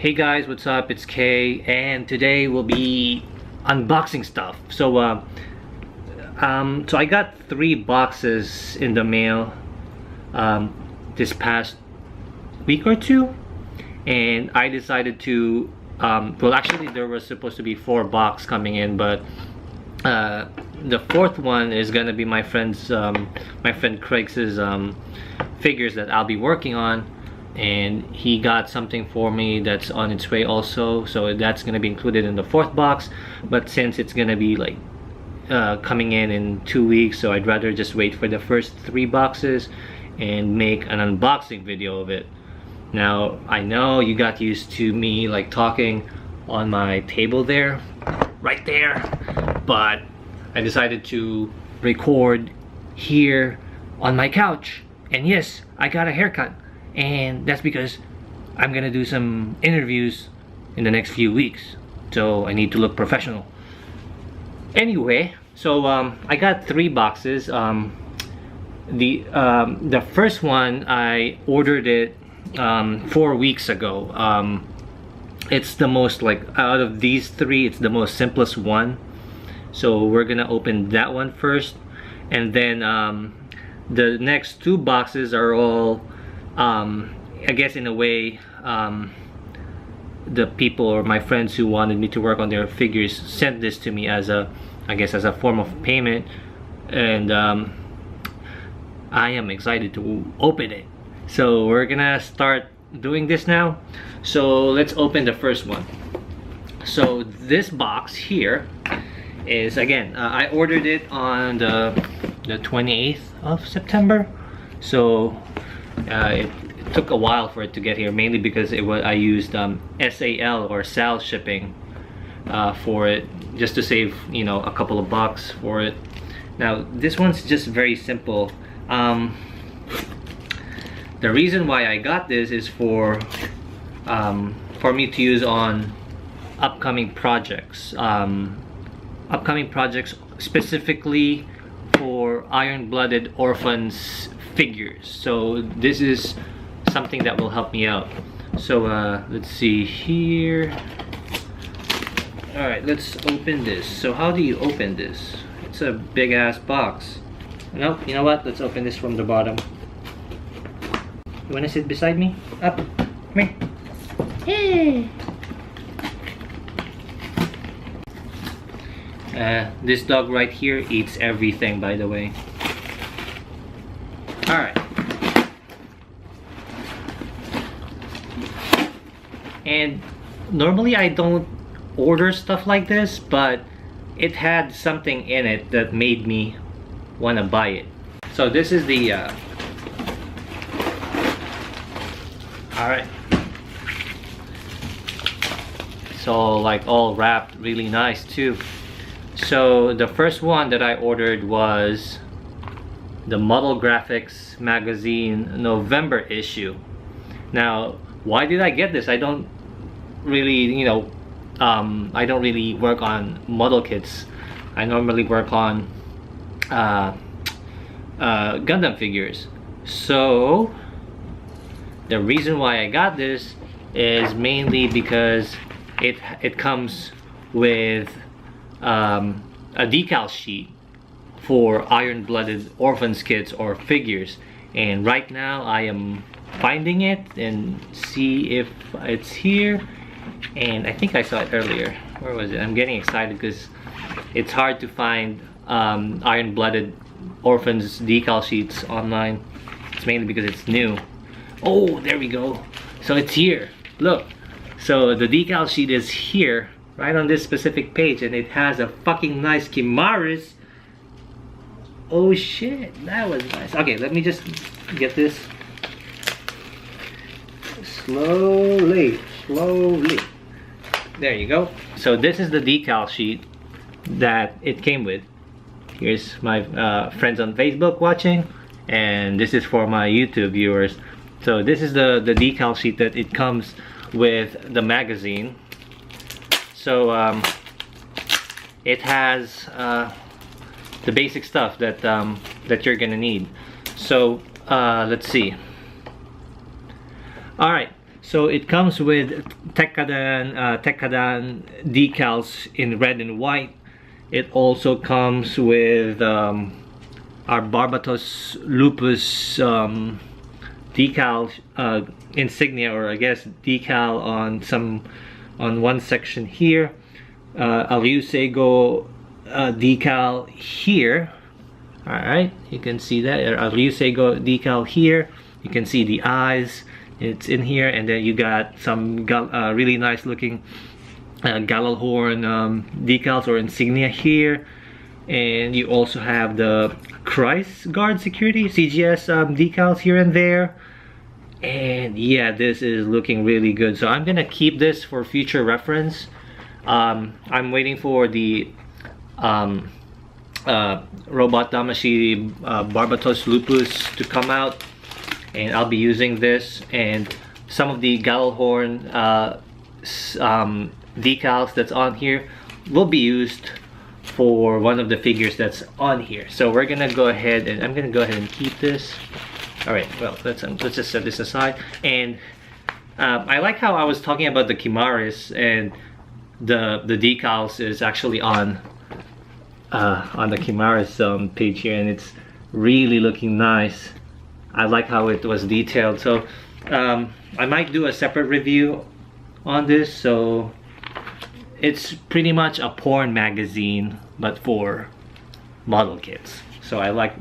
Hey guys, what's up? It's Kay, and today we'll be unboxing stuff. So I got 3 boxes in the mail this past week or two, and I decided to well, actually there was supposed to be 4 boxes coming in, but the 4th one is gonna be my friend Craig's figures that I'll be working on, and he got something for me that's on its way also, so that's gonna be included in the 4th box. But since it's gonna be like coming in 2 weeks, so I'd rather just wait for the first 3 boxes and make an unboxing video of it. Now I know you got used to me like talking on my table there, right there, but I decided to record here on my couch. And yes, I got a haircut, and that's because I'm gonna do some interviews in the next few weeks, so I need to look professional. Anyway, so I got 3 boxes. The first one I ordered it 4 weeks ago. It's the most, like, out of these 3, it's the most simplest one, so we're gonna open that one first, and then the next 2 boxes are all I guess in a way the people or my friends who wanted me to work on their figures sent this to me as a, I guess, as a form of payment, and I am excited to open it. So we're gonna start doing this now. So let's open the first one. So this box here is, again, I ordered it on the 28th of September, so it took a while for it to get here, mainly because I used SAL or SAL shipping for it, just to save, you know, a couple of bucks for it. Now this one's just very simple. The reason why I got this is for me to use on upcoming projects. Specifically for Iron-Blooded Orphans figures. So this is something that will help me out. So let's see here. Alright, let's open this. So how do you open this? It's a big ass box. Nope, you know what? Let's open this from the bottom. You wanna sit beside me? Up. Come here. Hey. This dog right here eats everything, by the way. Alright. And normally I don't order stuff like this, but it had something in it that made me want to buy it. So this is the alright, so like all wrapped really nice too. So the first one that I ordered was the Model Graphics magazine November issue. Now why did I get this? I don't really, you know, I don't really work on model kits. I normally work on Gundam figures. So the reason why I got this is mainly because it comes with a decal sheet for Iron-Blooded Orphans kits or figures, and right now I am finding it and see if it's here. And I think I saw it earlier. Where was it? I'm getting excited because it's hard to find Iron-Blooded Orphans decal sheets online. It's mainly because it's new. Oh, there we go. So it's here. Look. So the decal sheet is here, right on this specific page, and it has a fucking nice Kimaris. Oh shit, that was nice. Okay, let me just get this. Slowly. There you go. So this is the decal sheet that it came with. Here's my friends on Facebook watching, and this is for my YouTube viewers. So this is the decal sheet that it comes with the magazine. So it has the basic stuff that that you're gonna need. So let's see. All right, So it comes with Tekkadan decals in red and white. It also comes with our Barbatos Lupus decal insignia, or I guess decal on one section here. Ryuseigo decal here. Alright, you can see that Ryuseigo decal here. You can see the eyes, it's in here, and then you got some really nice looking Gallahorn decals or insignia here, and you also have the Christ Guard Security CGS decals here and there. And yeah, this is looking really good, so I'm gonna keep this for future reference. I'm waiting for the Robot Damashi Barbatos Lupus to come out, and I'll be using this, and some of the Gallahorn decals that's on here will be used for one of the figures that's on here. So we're gonna go ahead, and I'm gonna go ahead and keep this. All right, well, let's just set this aside. And I like how I was talking about the Chimaris, and the decals is actually on the Chimaris page here, and it's really looking nice. I like how it was detailed. So I might do a separate review on this. So it's pretty much a porn magazine, but for model kits. So I like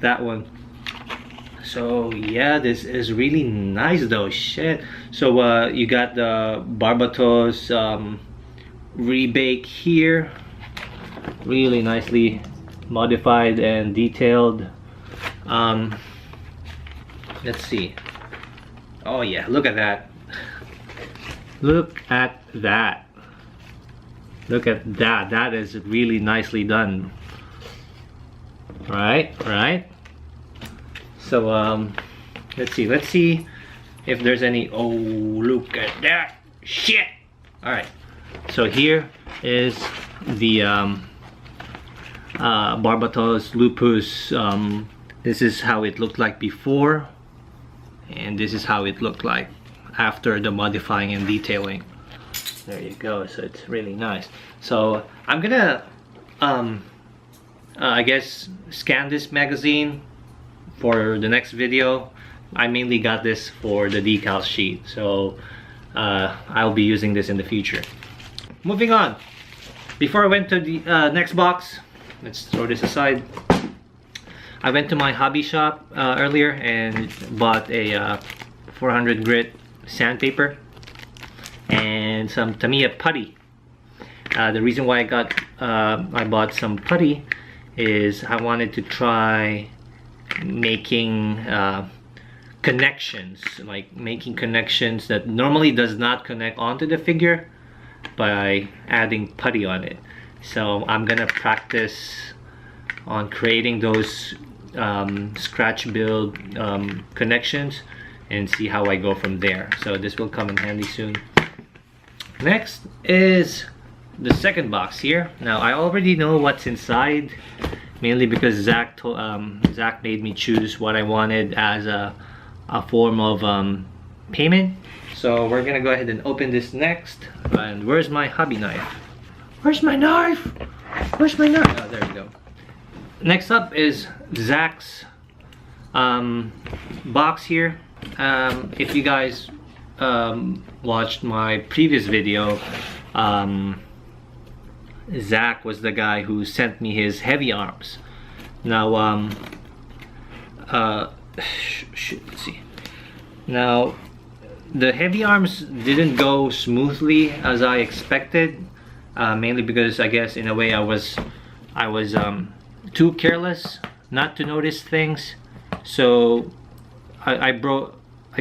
that one. So yeah, this is really nice though. Shit. So you got the Barbatos rebake here, really nicely modified and detailed. Let's see. Oh yeah, look at that. Look at that. Look at that. That is really nicely done. Right. So let's see if there's any. Oh, look at that shit. All right, so here is the Barbatos Lupus. This is how it looked like before, and this is how it looked like after the modifying and detailing. There you go. So it's really nice. So I'm gonna I guess scan this magazine for the next video. I mainly got this for the decal sheet, so I'll be using this in the future. Moving on, before I went to the next box, let's throw this aside. I went to my hobby shop earlier and bought a 400 grit sandpaper and some Tamiya putty. The reason why I bought some putty is I wanted to try making connections, like making connections that normally does not connect onto the figure by adding putty on it. So I'm gonna practice on creating those scratch build connections and see how I go from there. So this will come in handy soon. Next is the second box here. Now I already know what's inside, mainly because Zach made me choose what I wanted as a form of payment. So we're gonna go ahead and open this next. And where's my hobby knife? Where's my knife? Where's my knife? Oh, there you go. Next up is Zach's box here. If you guys watched my previous video, Zach was the guy who sent me his heavy arms. Now let's see. Now the heavy arms didn't go smoothly as I expected, mainly because I guess in a way I was too careless not to notice things. So I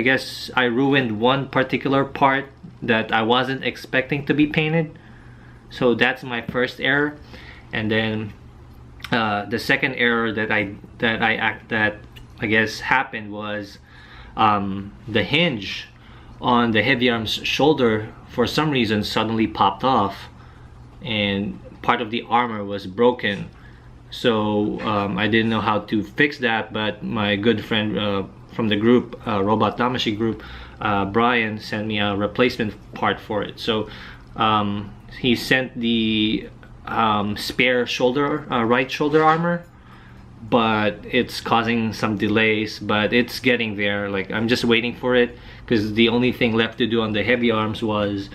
guess I ruined one particular part that I wasn't expecting to be painted. So that's my first error. And then the second error that I guess happened was the hinge on the heavy arm's shoulder for some reason suddenly popped off, and part of the armor was broken. So I didn't know how to fix that, but my good friend from the group, Robot Damashi group, Brian sent me a replacement part for it. So he sent the spare shoulder, right shoulder armor, but it's causing some delays, but it's getting there. Like, I'm just waiting for it, because the only thing left to do on the heavy arms was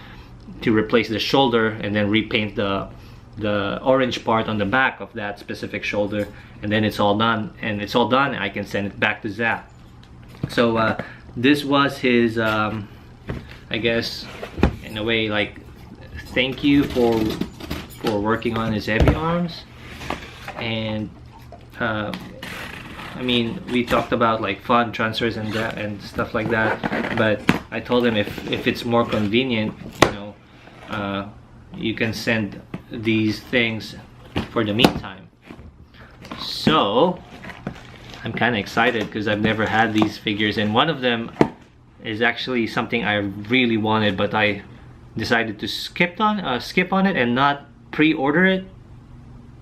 to replace the shoulder and then repaint the orange part on the back of that specific shoulder, and then it's all done. And it's all done, I can send it back to Zach. So this was his I guess in a way, like, thank you for working on his heavy arms. And I mean, we talked about like fund transfers and that and stuff like that, but I told him if it's more convenient, you know, you can send these things for the meantime. So I'm kind of excited because I've never had these figures, and one of them is actually something I really wanted, but I decided to skip on it and not pre-order it,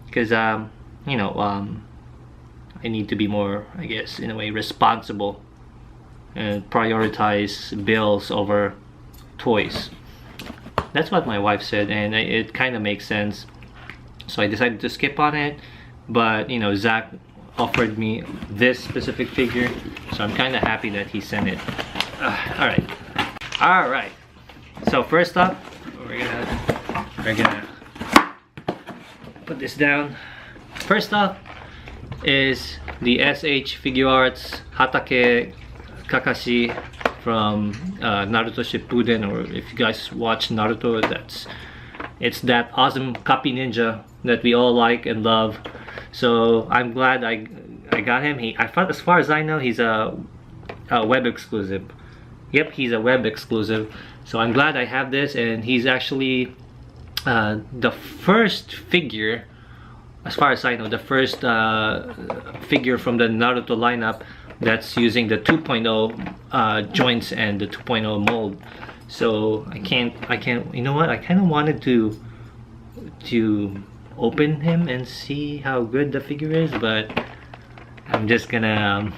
because you know, I need to be more, I guess, in a way, responsible and prioritize bills over toys. That's what my wife said, and it kind of makes sense. So I decided to skip on it, but you know, Zach offered me this specific figure, so I'm kind of happy that he sent it. All right. So first up, we're gonna put this down. First up is the SH Figure Arts Hatake Kakashi from Naruto Shippuden, or if you guys watch Naruto, it's that awesome copy ninja that we all like and love. So I'm glad I got him. As far as I know, he's a web exclusive. Yep, he's a web exclusive. So I'm glad I have this, and he's actually the first figure, as far as I know, the first figure from the Naruto lineup that's using the 2.0 joints and the 2.0 mold. So I can't, you know what, I kind of wanted to open him and see how good the figure is, but I'm just gonna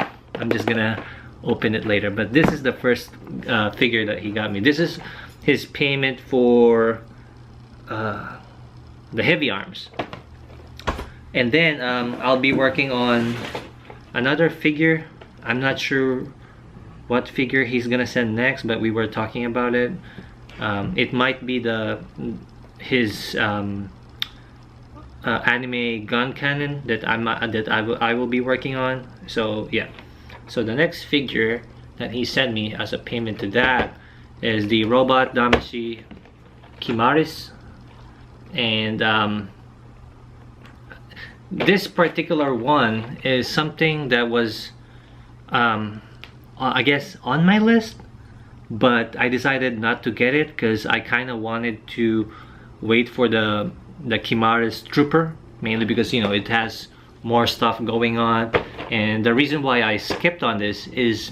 open it later. But this is the first figure that he got me. This is his payment for the heavy arms. And then I'll be working on another figure. I'm not sure what figure he's gonna send next, but we were talking about it. It might be his anime gun cannon that I will be working on. So yeah. So the next figure that he sent me as a payment to that is the Robot Damacy Kimaris, and this particular one is something that was I guess on my list, but I decided not to get it because I kind of wanted to wait for the Kimaris Trooper, mainly because, you know, it has more stuff going on. And the reason why I skipped on this is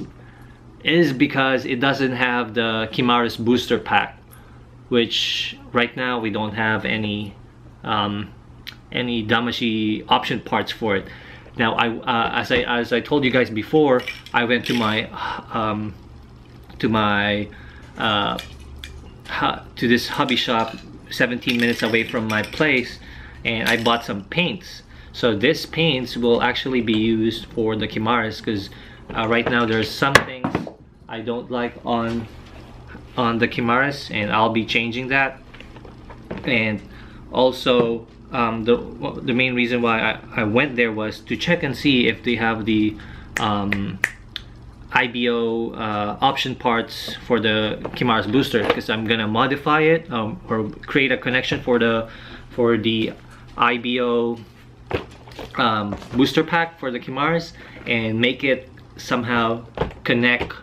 because it doesn't have the Kimaris booster pack, which right now we don't have any Damacy option parts for it. Now, as I told you guys before, I went to this hobby shop 17 minutes away from my place, and I bought some paints. So this paints will actually be used for the Kimaris, because right now there's some things I don't like on the Kimaris, and I'll be changing that. And also the main reason why I went there was to check and see if they have the IBO option parts for the Kimaris booster, because I'm gonna modify it or create a connection for the IBO booster pack for the Kimaris and make it somehow connect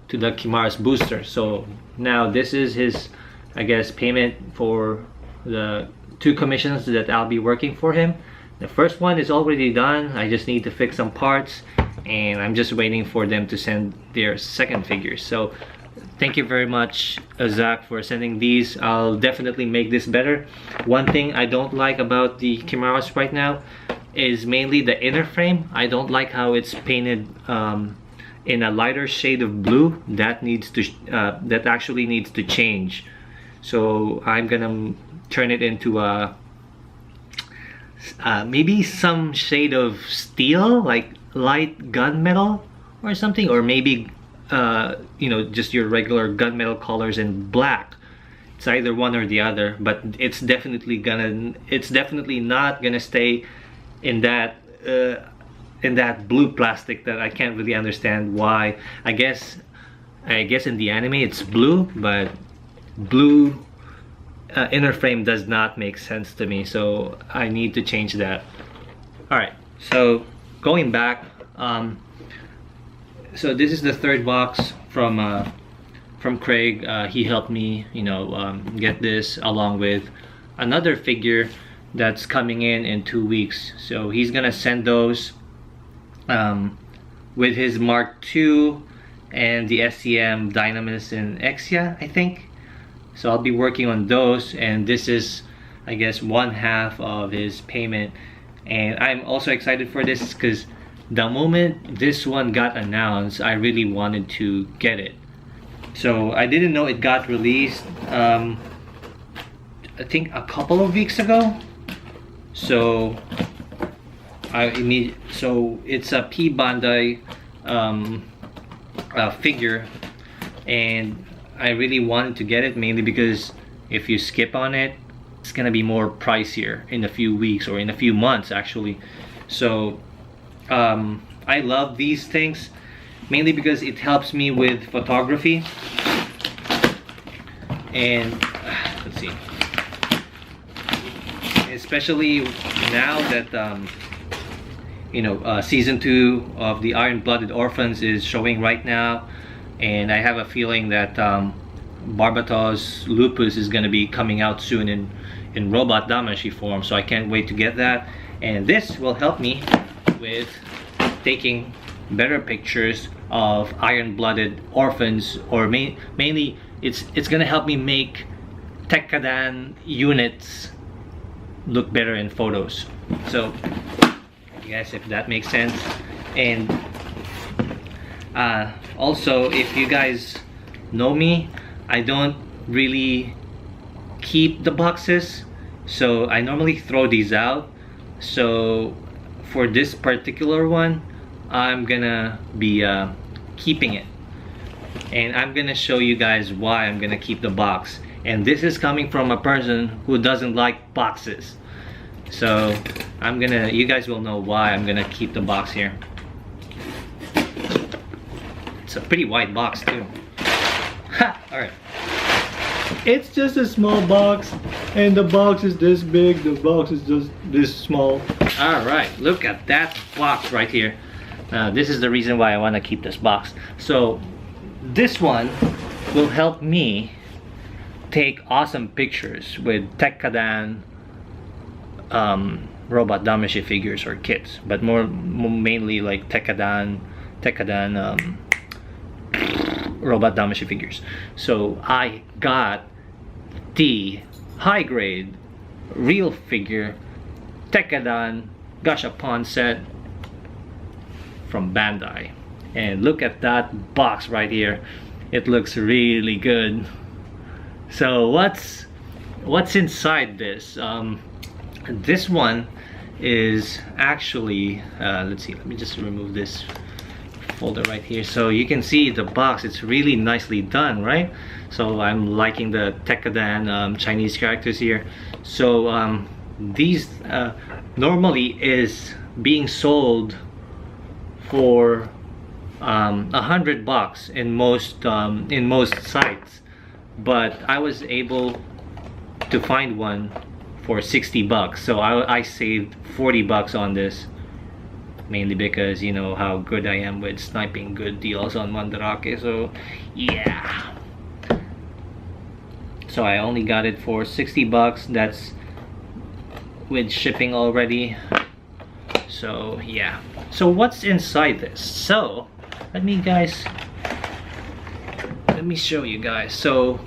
to the Kimaris booster. So now this is his, I guess, payment for the 2 commissions that I'll be working for him. The first one is already done. I just need to fix some parts, and I'm just waiting for them to send their second figures. So thank you very much, Zach, for sending these. I'll definitely make this better. One thing I don't like about the Kimaris right now is mainly the inner frame. I don't like how it's painted in a lighter shade of blue. That needs to that actually needs to change. So I'm gonna turn it into a maybe some shade of steel, like light gunmetal or something, or maybe you know, just your regular gunmetal colors in black. It's either one or the other, but it's definitely not gonna stay in that blue plastic that I can't really understand why. I guess in the anime it's blue, but blue inner frame does not make sense to me, so I need to change that. Alright, so going back, so this is the third box from Craig. He helped me, you know, get this, along with another figure that's coming in 2 weeks. So he's gonna send those with his Mark II and the SCM Dynamis and Exia, I think. So I'll be working on those, and this is, I guess, 1/2 of his payment. And I'm also excited for this because the moment this one got announced, I really wanted to get it. So I didn't know it got released I think a couple of weeks ago. So so it's a P Bandai figure, and I really wanted to get it mainly because if you skip on it, it's gonna be more pricier in a few weeks, or in a few months actually. So I love these things mainly because it helps me with photography. And let's see, especially now that you know, season 2 of the Iron-Blooded Orphans is showing right now, and I have a feeling that Barbatos Lupus is going to be coming out soon in robot Damashi form, so I can't wait to get that. And this will help me with taking better pictures of Iron-Blooded Orphans, or mainly it's going to help me make Tekkadan units look better in photos. So guys, if that makes sense. And also, if you guys know me, I don't really keep the boxes, so I normally throw these out. So for this particular one, I'm gonna be keeping it, and I'm gonna show you guys why I'm gonna keep the box. And this is coming from a person who doesn't like boxes, so you guys will know why I'm gonna keep the box here. It's a pretty wide box too. Ha! Alright. It's just a small box, and the box is this big, the box is just this small. Alright, look at that box right here. This is the reason why I want to keep this box. So this one will help me take awesome pictures with Tekkadan robot Damashi figures or kits, but mainly like Tekkadan robot Damashi figures. So I got the high grade real figure Tekkadan Gashapon set from Bandai, and look at that box right here. It looks really good. So what's inside this? This one is actually let's see, let me just remove this folder right here, so you can see the box. It's really nicely done, right? So I'm liking the Tekkadan Chinese characters here. So these normally is being sold for $100 in most sites, but I was able to find one for $60. So I saved $40 on this, mainly because you know how good I am with sniping good deals on Mandarake. So yeah, so I only got it for $60. That's with shipping already. So yeah, so what's inside this? So let me show you guys. So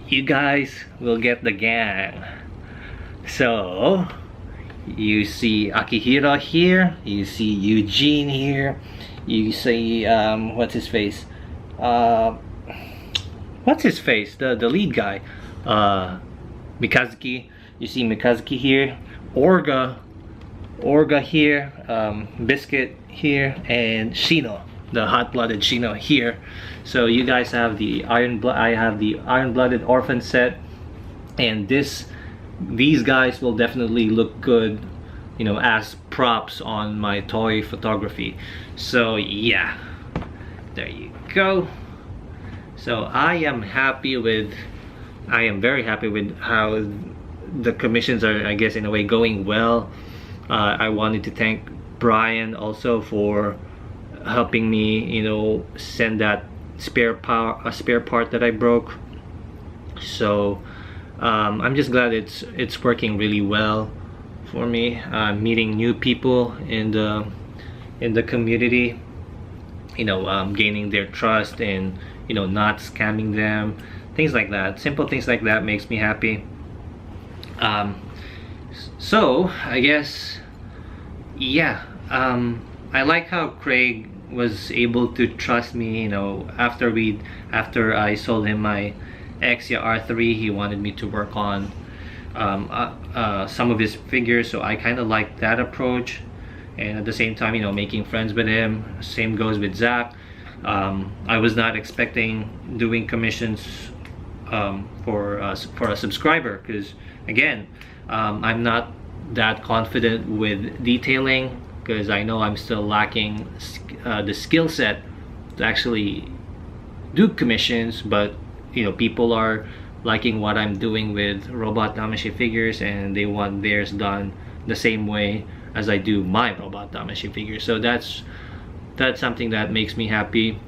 you guys will get the gang. So you see Akihiro here, you see Eugene here, You see, what's his face? What's his face? The lead guy, Mikazuki. You see Mikazuki here, Orga here, Biscuit here, and Shino, the hot-blooded Shino here. So you guys have the I have the iron-blooded orphan set, and these guys will definitely look good, you know, as props on my toy photography. So yeah, there you go. So I am very happy with how the commissions are, I guess, in a way going well. I wanted to thank Brian also for helping me, you know, send that spare part that I broke. So I'm just glad it's working really well for me. Meeting new people in the community, you know, gaining their trust and, you know, not scamming them, things like that. Simple things like that makes me happy. So I guess, yeah, I like how Craig was able to trust me, you know, after I sold him my Heyit'skei R3. He wanted me to work on some of his figures, so I kind of like that approach. And at the same time, you know, making friends with him. Same goes with Zach. I was not expecting doing commissions for a subscriber, because again, I'm not that confident with detailing, because I know I'm still lacking the skill set to actually do commissions. But you know, people are liking what I'm doing with robot Damashi figures, and they want theirs done the same way as I do my robot Damashi figures. So that's something that makes me happy.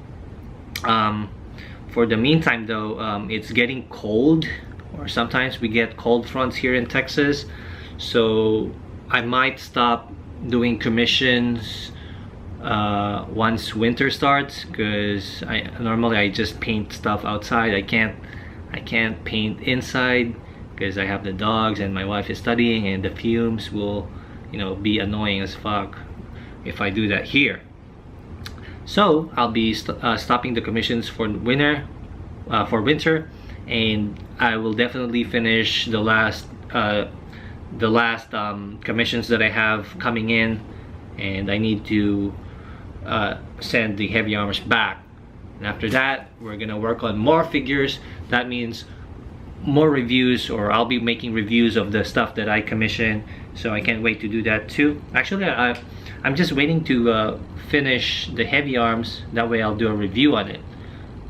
For the meantime though, it's getting cold, or sometimes we get cold fronts here in Texas, so I might stop doing commissions once winter starts, because normally I just paint stuff outside. I can't paint inside because I have the dogs and my wife is studying, and the fumes will, you know, be annoying as fuck if I do that here. So I'll be stopping the commissions for winter, and I will definitely finish the last commissions that I have coming in, and I need to send the heavy armors back. And after that, we're gonna work on more figures. That means more reviews, or I'll be making reviews of the stuff that I commission. So I can't wait to do that too. Actually, I'm just waiting to finish the heavy arms. That way I'll do a review on it.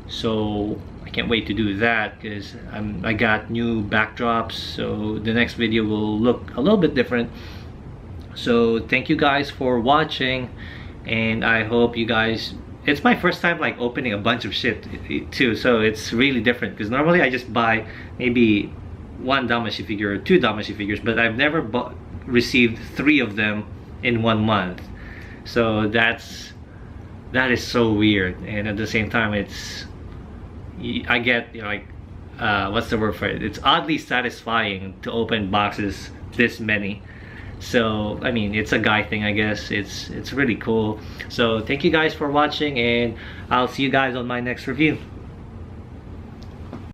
So I can't wait to do that, because I got new backdrops, so the next video will look a little bit different. So thank you guys for watching, and I hope you guys, it's my first time like opening a bunch of shit too, so it's really different, because normally I just buy maybe one Damashi figure or two Damashi figures, but I've never received 3 of them in 1 month. So that is so weird, and at the same time I get, you know, like what's the word for it? It's oddly satisfying to open boxes this many. So I mean, it's a guy thing, I guess. It's really cool. So thank you guys for watching, and I'll see you guys on my next review.